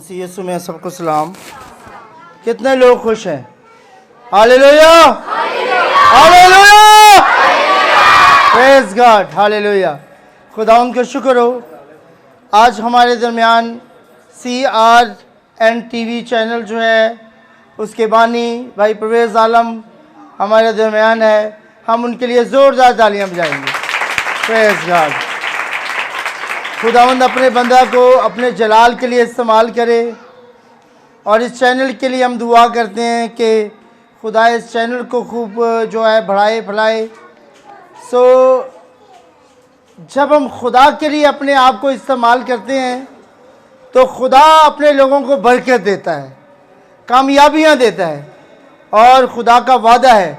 मसीह यीशु में सबको सलाम। कितने लोग खुश हैं? Hallelujah, hallelujah, praise God, hallelujah. खुदावंद का शुक्र हो। आज हमारे दरमियान CRN TV चैनल जो है उसके बानी भाई परवेज़ आलम हमारे दरमियान है। हम उनके लिए ज़ोरदार तालियां बजाएंगे। Praise God. खुदावंद अपने बंदा को अपने जलाल के लिए इस्तेमाल करे और इस चैनल के लिए हम दुआ करते हैं कि खुदा इस चैनल को खूब जो है बढ़ाए फैलाए। सो जब हम खुदा के लिए अपने आप को इस्तेमाल करते हैं तो खुदा अपने लोगों को बरकत देता है, कामयाबियां देता है और खुदा का वादा है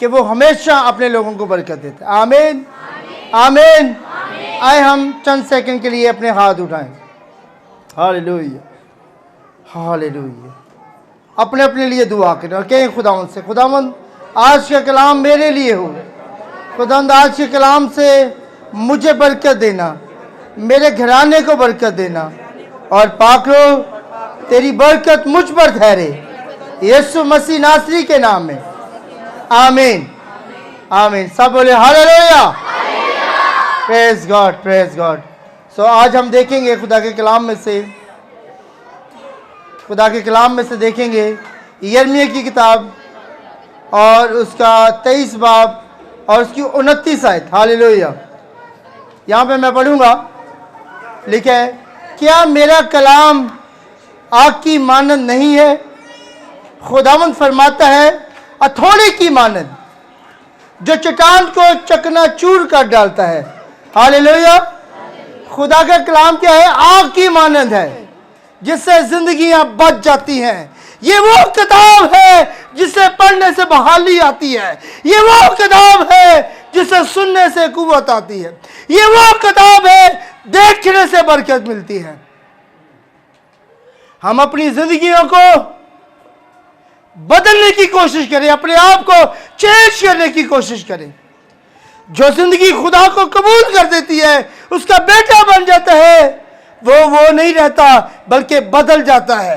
कि वो हमेशा अपने लोगों को बरकत देता है। आमीन, आमीन। आए हम चंद सेकंड के लिए अपने हाथ उठाएं। Hallelujah, hallelujah. अपने अपने लिए दुआ करें और कहें खुदावंद से, खुदावंद आज का कलाम मेरे लिए हो। खुदावंद आज के कलाम से मुझे बरकत देना, मेरे घराने को बरकत देना और पाक लो तेरी बरकत मुझ पर ठहरे, यीशु मसीह नासरी के नाम में। आमीन, आमीन। सब बोले हालेलुया, praise God, praise God. So आज हम देखेंगे खुदा के कलाम में से, देखेंगे यिर्मयाह की किताब और उसका 23 बाब और उसकी 29 आयत। हालेलुया। यहाँ पे मैं पढ़ूंगा। लिखा है, क्या मेरा कलाम आग की मानद नहीं है? खुदावंद फरमाता है, हथौड़े की मानद जो चट्टान को चकनाचूर कर डालता है। हालेलुया। खुदा का कलाम क्या है? आग की मानद है जिससे जिंदगियां बच जाती हैं। ये वो किताब है जिसे पढ़ने से बहाली आती है। ये वो किताब है जिसे सुनने से कुव्वत आती है। ये वो किताब है देखने से बरकत मिलती है। हम अपनी जिंदगियों को बदलने की कोशिश करें, अपने आप को चेंज करने की कोशिश करें। जो जिंदगी खुदा को कबूल कर देती है, उसका बेटा बन जाता है, वो नहीं रहता बल्कि बदल जाता है।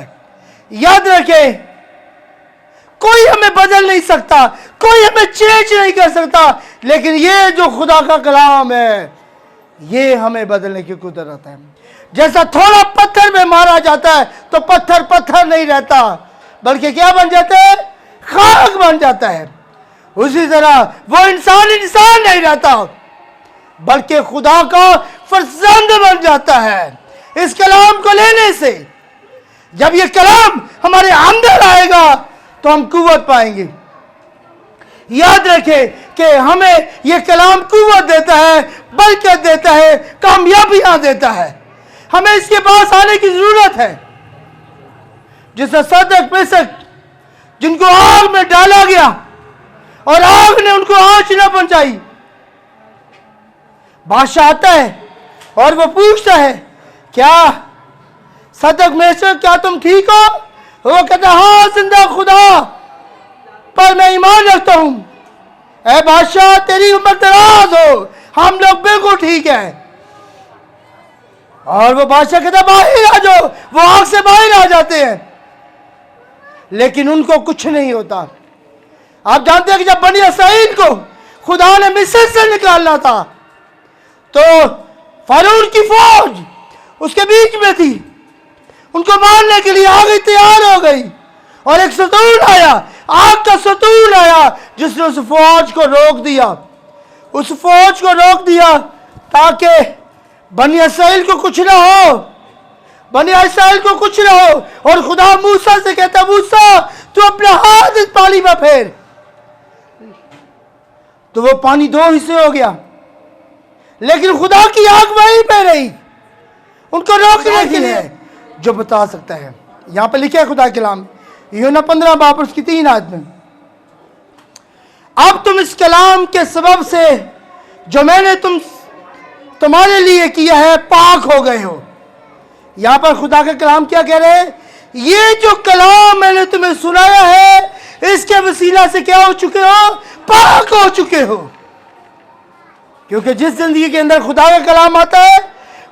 याद रखें, कोई हमें बदल नहीं सकता, कोई हमें चेंज नहीं कर सकता, लेकिन ये जो खुदा का कलाम है ये हमें बदलने की कुदरत है। जैसा थोड़ा पत्थर में मारा जाता है तो पत्थर पत्थर नहीं रहता बल्कि क्या बन जाता है? खाक बन जाता है। उसी तरह वो इंसान नहीं रहता बल्कि खुदा का फर्जंद बन जाता है। इस कलाम को लेने से जब ये कलाम हमारे अंदर आएगा तो हम कुव्वत पाएंगे। याद रखें कि हमें ये कलाम कुव्वत देता है, बरकत देता है, कामयाबियां देता है। हमें इसके पास आने की जरूरत है। जिसे सदक पेसक जिनको आग में डाला गया और आग ने उनको आंच न पहुंचाई, बादशाह आता है और वो पूछता है, क्या सदक मेसक, क्या तुम ठीक हो? वो कहता, हाँ जिंदा खुदा पर मैं ईमान रखता हूं। ऐ बादशाह तेरी उम्र दराज हो, हम लोग बिल्कुल ठीक है। और वो बादशाह कहता, बाहर आ जाओ। वो आग से बाहर आ जाते हैं लेकिन उनको कुछ नहीं होता। आप जानते हैं कि जब बनी इसराइल को खुदा ने मिस्र से निकालना था तो फरोह की फौज उसके बीच में थी, उनको मारने के लिए आगे तैयार हो गई और एक सतून आया, आग का सतून आया जिसने उस फौज को रोक दिया। उस फौज को रोक दिया ताकि बनी इसराइल को कुछ ना हो, बनी इसराइल को कुछ ना हो। और खुदा मूसा से कहता, मूसा तू अपना हाथ इस पानी में फेर। तो वो पानी दो हिस्से हो गया, लेकिन खुदा की आग वहीं पे रही उनको रोकने के लिए। जो बता सकता है, यहां पर लिखा है खुदा के कलाम यूहन्ना 15 बाब उसकी 3 आयत में, अब तुम इस कलाम के सबब से जो मैंने तुम्हारे लिए किया है पाक हो गए हो। यहां पर खुदा का कलाम क्या कह रहे हैं? ये जो कलाम मैंने तुम्हें सुनाया है इसके वसीला से क्या हो चुके हो? पाक हो चुके हो। क्योंकि जिस जिंदगी के अंदर खुदा का कलाम आता है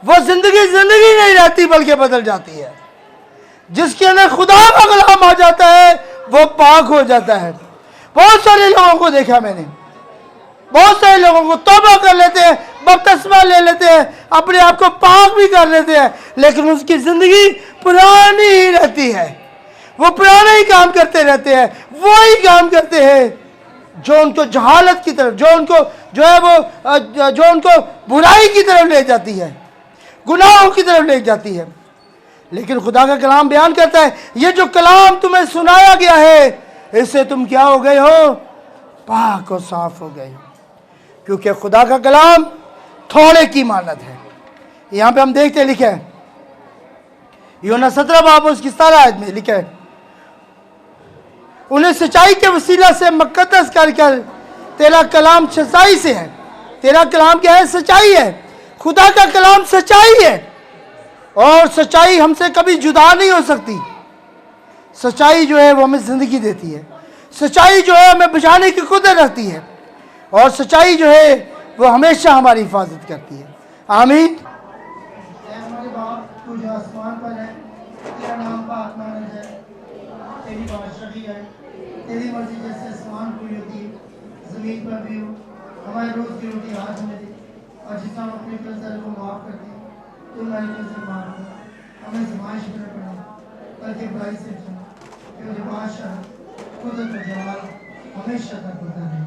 वो जिंदगी नहीं रहती बल्कि बदल जाती है। जिसके अंदर खुदा का कलाम आ जाता है वो पाक हो जाता है। बहुत सारे लोगों को देखा मैंने, बहुत सारे लोगों को तौबा कर लेते हैं, बपतिस्मा ले लेते हैं, अपने आप को पाक भी कर लेते हैं, लेकिन उसकी जिंदगी पुरानी ही रहती है। वो पुराने ही काम करते रहते हैं, वो ही काम करते हैं जो उनको जहालत की तरफ, जो उनको जो उनको बुराई की तरफ ले जाती है, गुनाहों की तरफ ले जाती है। लेकिन खुदा का कलाम बयान करता है, ये जो कलाम तुम्हें सुनाया गया है इससे तुम क्या हो गए हो? पाक और साफ हो गए हो। क्योंकि खुदा का कलाम थोड़े की मानत है। यहां पे हम देखते हैं, लिखा है यूहन्ना 17 बाब उसकी 17 आयत में लिखा है, उन्हें सच्चाई के वसीला से मुकद्दस कर तेरा कलाम सच्चाई से है। तेरा कलाम क्या है? सच्चाई है। खुदा का कलाम सच्चाई है और सच्चाई हमसे कभी जुदा नहीं हो सकती। सच्चाई जो है वो हमें जिंदगी देती है, सच्चाई जो है हमें बचाने की कुदरत रखती है, और सच्चाई जो है वो हमेशा हमारी हिफाजत करती है। आमीन। हमारे बाप तू जो आसमान पर है, तेरा नाम पाक माना जाए, तेरी बादशाही है, तेरी मर्जी जैसे आसमान पूरी होती है जमीन पर भी हो। हमारे रोज की रोटी आज हमें दे, और जितना हम अपने कर्जदारों को माफ करते हैं तुम हमारे कर्ज माफ करो, हमें आजमाइश में न पड़ना बल्कि बुराई से बचाना, क्योंकि बादशाह खुद तो जवाब हमेशा का होता है।